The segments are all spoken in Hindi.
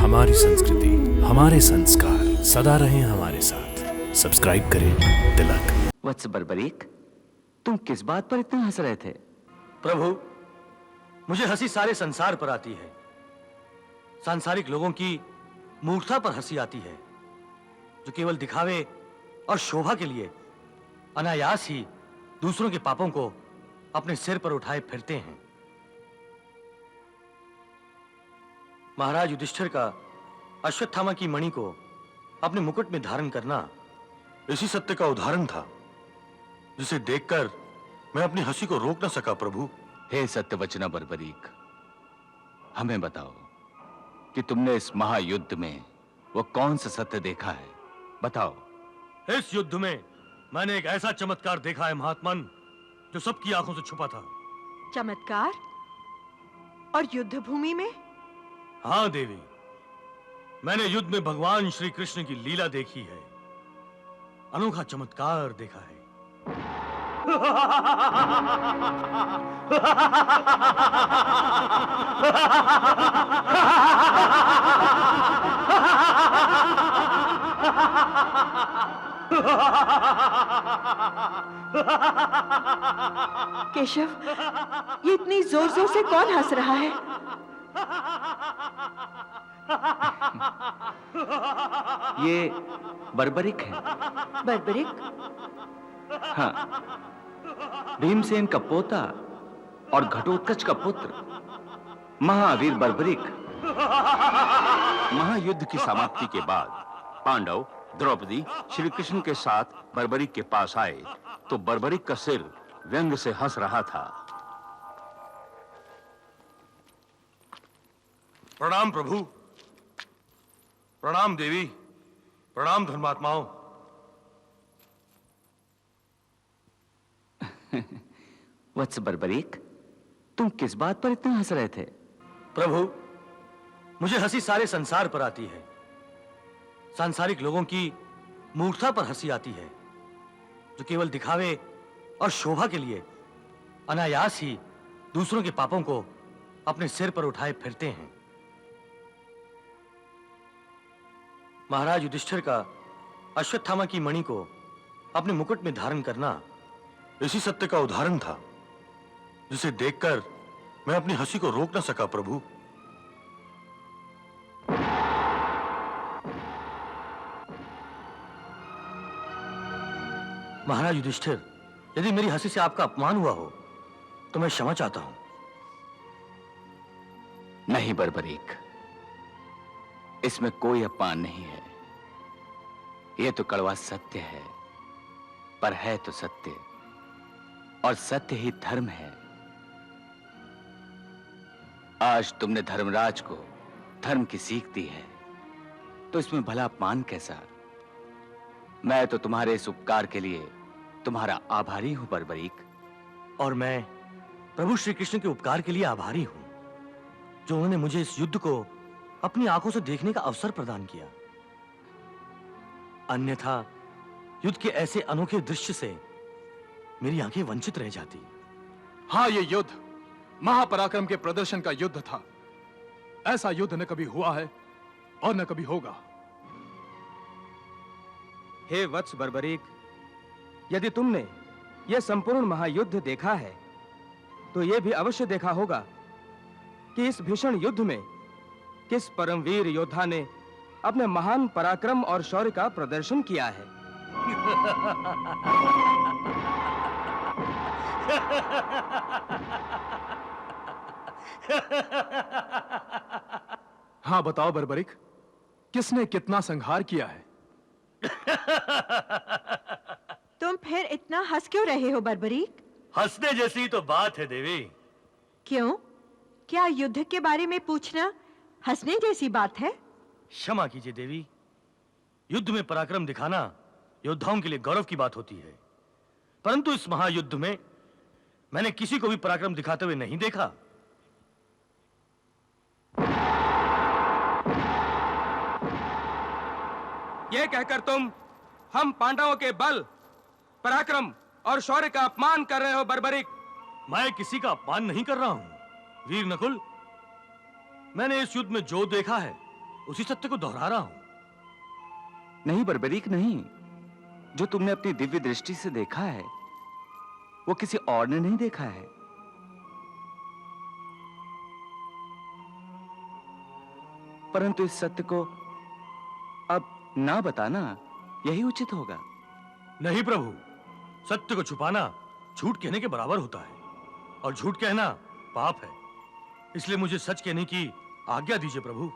हमारी संस्कृति, हमारे संस्कार सदा रहें हमारे साथ। सब्सक्राइब करें तिलक। वत्स बर्बरीक, तुम किस बात पर इतना हंस रहे थे? प्रभु, मुझे हंसी सारे संसार पर आती है। सांसारिक लोगों की मूर्खता पर हंसी आती है, जो केवल दिखावे और शोभा के लिए अनायास ही दूसरों के पापों को अपने सिर पर उठाए फिरते हैं। महाराज युधिष्ठिर का अश्वत्थामा की मणि को अपने मुकुट में धारण करना इसी सत्य का उदाहरण था, जिसे देखकर मैं अपनी हंसी को रोक न सका। प्रभु, हे सत्यवचना बर्बरीक, हमें बताओ कि तुमने इस महायुद्ध में वो कौन सा सत्य देखा है? बताओ। इस युद्ध में मैंने एक ऐसा चमत्कार देखा है महात्मन, जो सबकी आंखों से छुपा था। चमत्कार? और युद्ध भूमि में? हाँ देवी, मैंने युद्ध में भगवान श्री कृष्ण की लीला देखी है। अनोखा चमत्कार देखा है। केशव, ये इतनी जोर जोर से कौन हंस रहा है? ये बर्बरीक है। बर्बरीक? हाँ, भीमसेन का पोता और घटोत्कच का पुत्र महावीर बर्बरीक। महायुद्ध की समाप्ति के बाद पांडव द्रौपदी श्री कृष्ण के साथ बर्बरीक के पास आए तो बर्बरीक का सिर व्यंग से हंस रहा था। प्रणाम प्रभु, प्रणाम देवी, प्रणाम धर्मात्माओं। वत्स बर्बरीक, तुम किस बात पर इतना हंस रहे थे? प्रभु, मुझे हंसी सारे संसार पर आती है। सांसारिक लोगों की मूर्खता पर हंसी आती है, जो केवल दिखावे और शोभा के लिए अनायास ही दूसरों के पापों को अपने सिर पर उठाए फिरते हैं। महाराज युधिष्ठिर का अश्वत्थामा की मणि को अपने मुकुट में धारण करना इसी सत्य का उदाहरण था, जिसे देखकर मैं अपनी हंसी को रोक न सका। प्रभु, महाराज युधिष्ठिर, यदि मेरी हंसी से आपका अपमान हुआ हो तो मैं क्षमा चाहता हूं। नहीं बर्बरीक, इसमें कोई अपमान नहीं है। यह तो कड़वा सत्य है, पर है तो सत्य, और सत्य ही धर्म है। आज तुमने धर्मराज को धर्म की सीख दी है, तो इसमें भला अपमान कैसा? मैं तो तुम्हारे इस उपकार के लिए तुम्हारा आभारी हूं बर्बरीक। और मैं प्रभु श्री कृष्ण के उपकार के लिए आभारी हूं, जो उन्होंने मुझे इस युद्ध को अपनी आंखों से देखने का अवसर प्रदान किया। अन्यथा युद्ध के ऐसे अनोखे दृश्य से मेरी आंखें वंचित रह जाती। हाँ, ये युद्ध महापराक्रम के प्रदर्शन का युद्ध था। ऐसा युद्ध न कभी हुआ है और न कभी होगा। हे वत्स बर्बरीक, यदि तुमने यह संपूर्ण महायुद्ध देखा है, तो यह भी अवश्य देखा होगा कि इस भीषण युद्ध में किस परमवीर योद्धा ने अपने महान पराक्रम और शौर्य का प्रदर्शन किया है। हाँ, बताओ बर्बरीक, किसने कितना संहार किया है? तुम फिर इतना हंस क्यों रहे हो बर्बरीक? हंसने जैसी तो बात है देवी। क्यों? क्या युद्ध के बारे में पूछना हंसने जैसी बात है? क्षमा कीजिए देवी, युद्ध में पराक्रम दिखाना योद्धाओं के लिए गौरव की बात होती है, परंतु इस महायुद्ध में मैंने किसी को भी पराक्रम दिखाते हुए नहीं देखा। यह कहकर तुम हम पांडवों के बल, पराक्रम और शौर्य का अपमान कर रहे हो बर्बरीक। मैं किसी का अपमान नहीं कर रहा हूं वीर नकुल। मैंने इस युद्ध में जो देखा है उसी सत्य को दोहरा रहा हूं। नहीं बर्बरीक नहीं, जो तुमने अपनी दिव्य दृष्टि से देखा है वो किसी और ने नहीं देखा है। परंतु इस सत्य को अब ना बताना यही उचित होगा। नहीं प्रभु, सत्य को छुपाना झूठ कहने के बराबर होता है और झूठ कहना पाप है। इसलिए मुझे सच कहने की आज्ञा दीजिए प्रभु।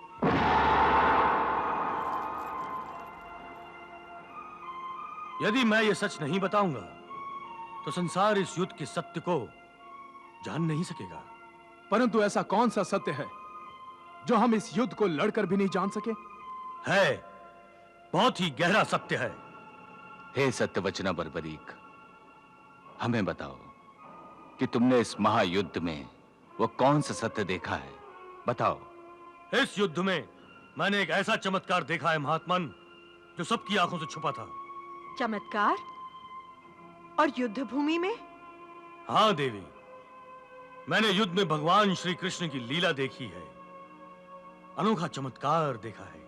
यदि मैं ये सच नहीं बताऊंगा तो संसार इस युद्ध के सत्य को जान नहीं सकेगा। परंतु ऐसा कौन सा सत्य है जो हम इस युद्ध को लड़कर भी नहीं जान सके? है, बहुत ही गहरा सत्य है। हे सत्यवचना बर्बरीक, हमें बताओ कि तुमने इस महायुद्ध में वो कौन सा सत्य देखा है, बताओ। इस युद्ध में मैंने एक ऐसा चमत्कार देखा है महात्मन, जो सबकी आंखों से छुपा था। चमत्कार? और युद्ध भूमि में? हाँ देवी, मैंने युद्ध में भगवान श्री कृष्ण की लीला देखी है, अनोखा चमत्कार देखा है।